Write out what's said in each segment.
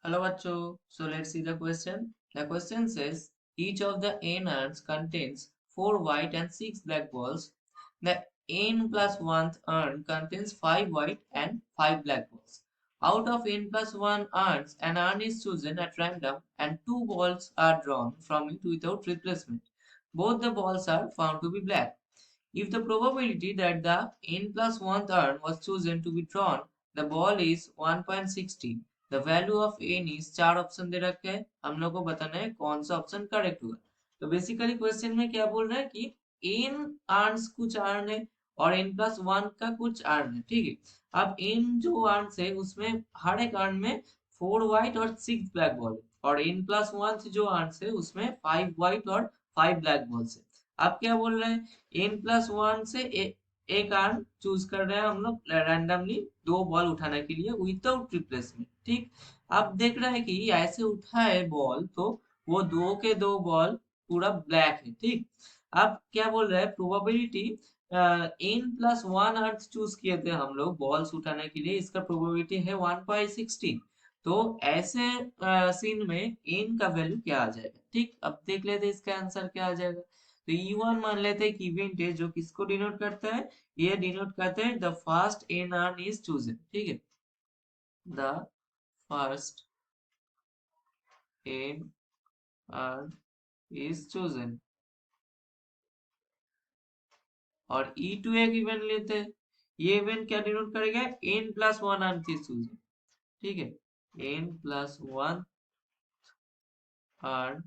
Hello, Bacho. So let's see the question. The question says each of the n urns contains 4 white and 6 black balls. The n plus 1th urn contains 5 white and 5 black balls. Out of n plus 1 urns, an urn is chosen at random and 2 balls are drawn from it without replacement. Both the balls are found to be black. If the probability that the n plus 1th urn was chosen to be drawn, the ball is 1.60. The value of n is 4 option दे रखे हैं, हम लोग को बताना है कौन सा option correct होगा। तो बेसिकली क्वेश्चन में क्या बोल रहा है कि n अर्न्स कुछ अर्न है और n प्लस 1 का कुछ अर्न है, ठीक है। अब n जो अर्न्स है उसमें हर एक अर्न में 4 व्हाइट और 6 ब्लैक बॉल है और n प्लस 1 जो अर्न्स है उसमें 5 व्हाइट और 5 ब्लैक बॉल्स है। अब क्या बोल रहे हैं, n प्लस 1 से एक आर्म चूज कर रहे हैं हम लोग रैंडमली 2 बॉल उठाने के लिए विदाउट रिप्लेसमेंट, ठीक। अब देख रहे हैं कि ऐसे उठा है बॉल तो वो 2 के 2 बॉल पूरा ब्लैक है, ठीक। अब क्या बोल रहे हैं, प्रोबेबिलिटी n प्लस 1 अर्थ चूज किए थे हम लोग बॉल्स उठाने के लिए, इसका प्रोबेबिलिटी है 1/16। तो ऐसे सीन में n का वैल्यू क्या आ जाएगा, ठीक। अब देख लेते हैं इसका आंसर क्या आ जाएगा। तो E1 मान लेते हैं कि इवेंट है जो किसको डिनोट करता है, ये डिनोट करता है the first N urn is chosen, ठीक है। The first N urn is chosen. और E2 एक इवेंट लेते हैं, ये इवेंट क्या डिनोट करेगा, n plus 1 earn is chosen, ठीक है। n plus 1 earn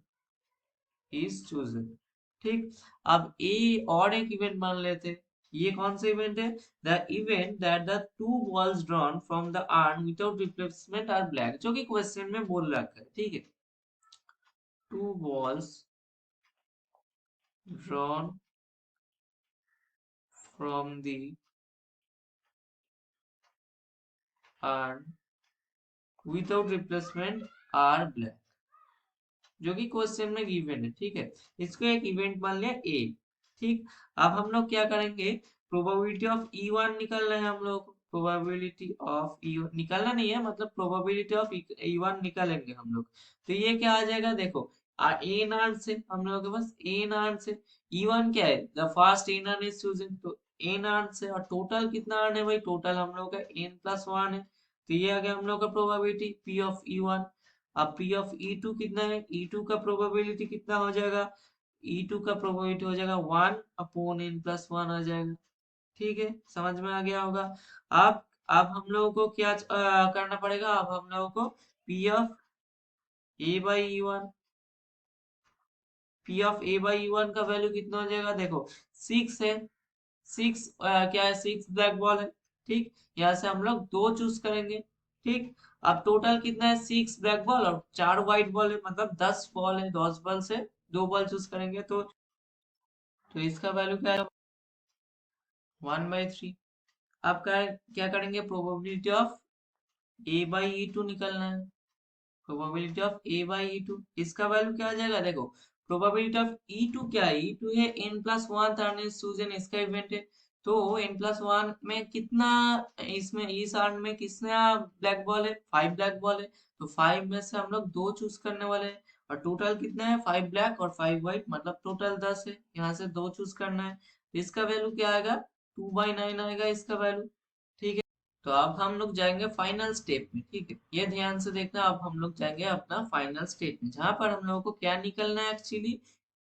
is chosen, ठीक। अब ए और एक इवेंट मान लेते हैं, ये कौन सा इवेंट है, the event that the two balls drawn from the urn without replacement are black, जो कि क्वेश्चन में बोल रखा है, ठीक है। Two balls drawn from the urn without replacement are black, जो कि क्वेश्चन में गिवन है, ठीक है। इसको एक इवेंट मान लिया ए, ठीक। अब हम लोग क्या करेंगे, प्रोबेबिलिटी ऑफ E1 निकालना है हम लोग को। प्रोबेबिलिटी ऑफ E1 निकालना नहीं है, मतलब प्रोबेबिलिटी ऑफ E1 निकालेंगे हम लोग। तो ये क्या आ जाएगा, देखो एन आर से हम लोग के पास एन आर से E1 क्या है, the first N urn is chosen, तो एन आर से और टोटल कितना आर है भाई, टोटल हम लोग का n प्लस 1 है, तो ये आ गया हम लोग का प्रोबेबिलिटी P ऑफ E1। अब P ऑफ E2 कितना है, E2 का प्रोबेबिलिटी कितना हो जाएगा, E2 का प्रोबेबिलिटी हो जाएगा 1/n+1 आ जाएगा, ठीक है। समझ में आ गया होगा। अब हम लोगों को क्या करना पड़ेगा, अब हम लोगों को P of A/E1, P of A/E1 का वैल्यू कितना हो जाएगा, देखो 6 है, 6 क्या है, 6 ब्लैक बॉल है, ठीक। यहाँ से हम लोग 2 चूज करेंगे, ठीक। अब टोटल कितना है, 6 ब्लैक बॉल और 4 व्हाइट बॉल है, मतलब 10 बॉल है, 10 बॉल से 2 बॉल चूज करेंगे तो इसका वैल्यू क्या है, 1/3। अब क्या करेंगे, प्रोबेबिलिटी ऑफ A/E2 निकलना है। प्रोबेबिलिटी ऑफ A/E2, इसका वैल्यू क्या आ जाएगा, देखो प्रोबेबिलिटी ऑफ E2 क्या है, E2 है n+1 अर्न सूजन, इसका इवेंट है। तो n+1 में कितना, इसमें इस अर्न में कितना ब्लैक बॉल है, 5 ब्लैक बॉल है, तो 5 में से हम लोग 2 चूज करने वाले हैं और टोटल कितना है, 5 ब्लैक और 5 व्हाइट, मतलब टोटल 10 है, यहाँ से 2 चूज करना है, तो इसका वैल्यू क्या आएगा, 2/9 आएगा इसका वैल्यू, ठीक है। तो अब हम लोग जाएंगे फाइनल स्टेप में, ठीक है। ये ध्यान से देखना, अब हम लोग जाएंगे अपना फाइनल स्टेप में, जहां पर हम लोगों को क्या निकलना है, एक्चुअली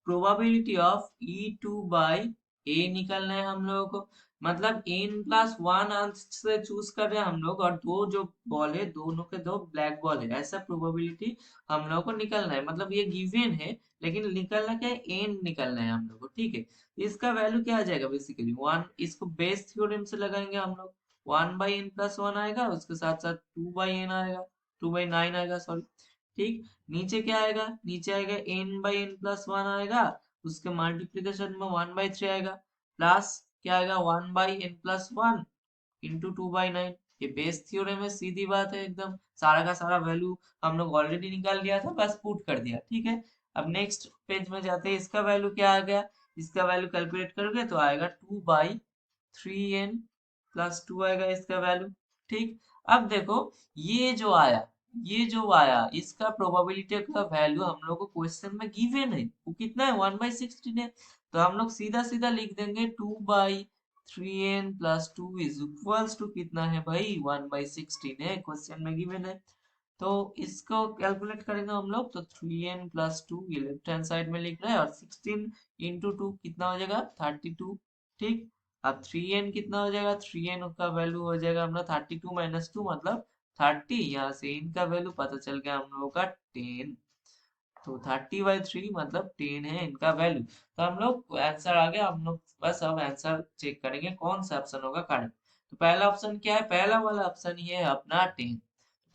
प्रोबेबिलिटी ऑफ E2/A निकलना है हम लोगों को। मतलब n+1 अंश से चूज कर रहे हैं हम लोग और दो जो बॉल है दोनों के दो ब्लैक बॉल है, ऐसा प्रोबेबिलिटी हम लोगों को निकलना है, मतलब ये गिवन है लेकिन निकलना क्या है, n निकलना है हम लोग को, ठीक है। इसका वैल्यू क्या आ जाएगा, बेसिकली 1, इसको बेस थ्योरम से लगाएंगे हम लोग, 1/n+1 आएगा, उसके साथ साथ 2/n आएगा, 2/9 आएगा, सॉरी, ठीक। नीचे क्या आएगा, नीचे आएगा n/n+1 आएगा, उसके मल्टीप्लीकेशन में 1/3 आएगा, प्लस क्या आएगा, 1/n+1 इंटू 2/9। ये बेस थ्योरम है, सीधी बात है एकदम, सारा का सारा वैल्यू हम लोग ऑलरेडी निकाल लिया था, बस पुट कर दिया, ठीक है। अब नेक्स्ट पेज में जाते हैं, इसका वैल्यू क्या आ गया, इसका वैल्यू कैलकुलेट करोगे तो आएगा 2/3n+2 आएगा इसका वैल्यू, ठीक। अब देखो ये जो आया ये जो आया इसका प्रोबेबिलिटी का वैल्यू हम लोग को क्वेश्चन में गिवन है, वो कितना है 1/16 है। तो हम लोग सीधा सीधा लिख देंगे 2/3n+2 इज इक्वल्स टू कितना है भाई 1/16 है, क्वेश्चन में गिवन है। तो इसको कैलकुलेट करेंगे हम लोग, तो 3n+2 ये लेफ्ट हैंड साइड में लिख रहा है, और 16 × 2 कितना हो जाएगा 32। ठीक, अब 3n कितना हो जाएगा, 3n का वैल्यू हो जाएगा अपना 32 - 2 मतलब 30। यहाँ से इनका वैल्यू पता चल गया हम लोगों का 10। तो 30/3 मतलब 10 है इनका वैल्यू। तो हम लोग आंसर आ गया, हम लोग बस अब आंसर चेक करेंगे कौन सा ऑप्शन होगा करेक्ट। तो पहला ऑप्शन क्या है, पहला वाला ऑप्शन ही है अपना 10।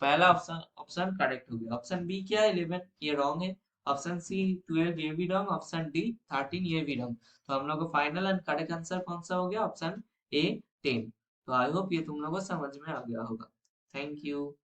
पहला ऑप्शन ऑप्शन करेक्ट हो गया। ऑप्शन बी क्या है 11, ये रॉन्ग है। ऑप्शन सी 12 ये भी रॉन्ग। ऑप्शन डी 13 ये भी रॉन्ग। तो हम लोग को फाइनल एंड करेक्ट आंसर कौन सा हो गया, ऑप्शन ए 10। तो आई होप ये तुम लोगों को समझ में आ गया होगा। Thank you.